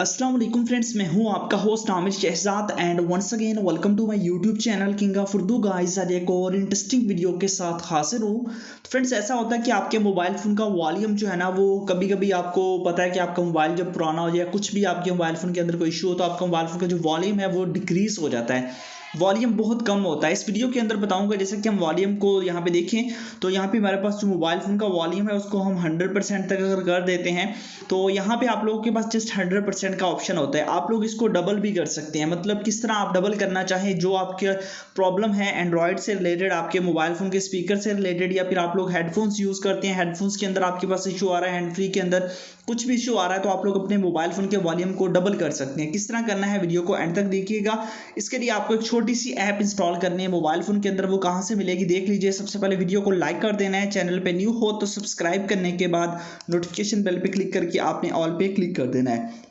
अस्सलाम वालेकुम फ्रेंड्स, मैं हूं आपका host Aamir Shahzad and once again welcome to my YouTube channel king of Urdu guys. आज एक और इंटरेस्टिंग वीडियो के साथ हाजिर हूं। तो फ्रेंड्स, ऐसा होता है कि आपके मोबाइल फ़ोन का वॉल्यूम जो है ना, वो कभी कभी आपको पता है कि आपका मोबाइल जब पुराना हो जाए, कुछ भी आपके मोबाइल फ़ोन के अंदर कोई इशू हो, तो आपका मोबाइल फ़ोन का जो वॉल्यूम है वो डिक्रीज़ हो जाता है, वॉल्यूम बहुत कम होता है। इस वीडियो के अंदर बताऊंगा जैसे कि हम वॉल्यूम को यहाँ पे देखें, तो यहाँ पे हमारे पास जो मोबाइल फ़ोन का वॉल्यूम है उसको हम 100% तक अगर कर देते हैं, तो यहाँ पे आप लोगों के पास जस्ट 100% का ऑप्शन होता है। आप लोग इसको डबल भी कर सकते हैं। मतलब किस तरह आप डबल करना चाहें, जो आपके प्रॉब्लम है एंड्रॉयड से रिलेटेड, आपके मोबाइल फ़ोन के स्पीकर से रिलेटेड, या फिर आप लोग हेडफोन्स यूज़ करते हैं, हेडफोन्स के अंदर आपके पास इशू आ रहा है, हैंड फ्री के अंदर कुछ भी इशू आ रहा है, तो आप लोग अपने मोबाइल फ़ोन के वॉल्यूम को डबल कर सकते हैं। किस तरह करना है, वीडियो को एंड तक देखिएगा। इसके लिए आपको एक छोटी सी ऐप इंस्टॉल करनी है मोबाइल फ़ोन के अंदर। वो कहाँ से मिलेगी देख लीजिए। सबसे पहले वीडियो को लाइक कर देना है, चैनल पे न्यू हो तो सब्सक्राइब करने के बाद नोटिफिकेशन बेल पे क्लिक करके आपने ऑल पे क्लिक कर देना है।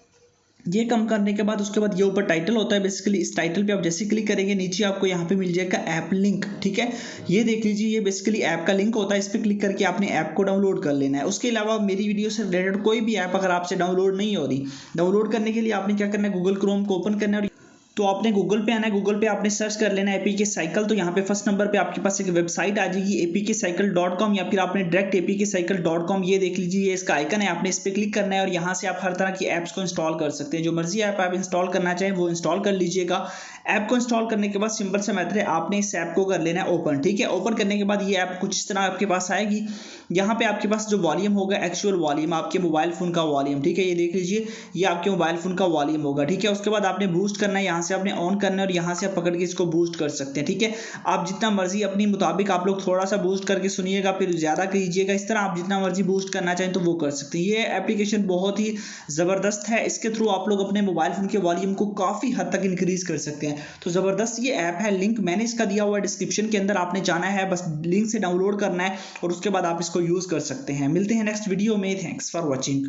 ये कम करने के बाद उसके बाद ये ऊपर टाइटल होता है, बेसिकली इस टाइटल पे आप जैसे क्लिक करेंगे नीचे आपको यहाँ पे मिल जाएगा ऐप लिंक। ठीक है, ये देख लीजिए, ये बेसिकली ऐप का लिंक होता है। इस पर क्लिक करके आपने ऐप को डाउनलोड कर लेना है। उसके अलावा मेरी वीडियो से रिलेटेड कोई भी ऐप अगर आपसे डाउनलोड नहीं हो रही, डाउनलोड करने के लिए आपने क्या करना है, गूगल क्रोम को ओपन करना है। तो आपने गूगल पे आना है, गूगल पे आपने सर्च कर लेना है एपीके साइकिल। तो यहाँ पे फर्स्ट नंबर पे आपके पास एक वेबसाइट आ जाएगी apkcycle.com, या फिर आपने डायरेक्ट apkcycle.com, ये देख लीजिए, ये इसका आइकन है, आपने इस पर क्लिक करना है और यहाँ से आप हर तरह की ऐप्स को इंस्टॉल कर सकते हैं। जो मर्जी ऐप आप इंस्टॉल करना चाहें वो इंस्टॉल कर लीजिएगा। ऐप को इंस्टॉल करने के बाद सिंपल सा मेथड है, आपने इस ऐप को कर लेना है ओपन। ठीक है, ओपन करने के बाद ये ऐप कुछ इस तरह आपके पास आएगी। यहाँ पे आपके पास जो वॉल्यूम होगा, एक्चुअल वॉल्यूम, आपके मोबाइल फोन का वॉल्यूम, ठीक है, ये देख लीजिए, ये आपके मोबाइल फोन का वॉल्यूम होगा। ठीक है, उसके बाद आपने बूस्ट करना है, यहाँ से आपने ऑन करना है और यहाँ से आप पकड़ के इसको बूस्ट कर सकते हैं। ठीक है, आप जितना मर्जी अपनी मुताबिक आप लोग थोड़ा सा बूस्ट करके सुनिएगा, फिर ज्यादा कीजिएगा। इस तरह आप जितना मर्जी बूस्ट करना चाहें तो वो कर सकते हैं। ये एप्लीकेशन बहुत ही जबरदस्त है, इसके थ्रू आप लोग अपने मोबाइल फोन के वॉल्यूम को काफी हद तक इंक्रीज कर सकते हैं। तो जबरदस्त ये ऐप है, लिंक मैंने इसका दिया हुआ है डिस्क्रिप्शन के अंदर, आपने जाना है, बस लिंक से डाउनलोड करना है और उसके बाद आप इसको यूज कर सकते हैं। मिलते हैं नेक्स्ट वीडियो में। Thanks for watching.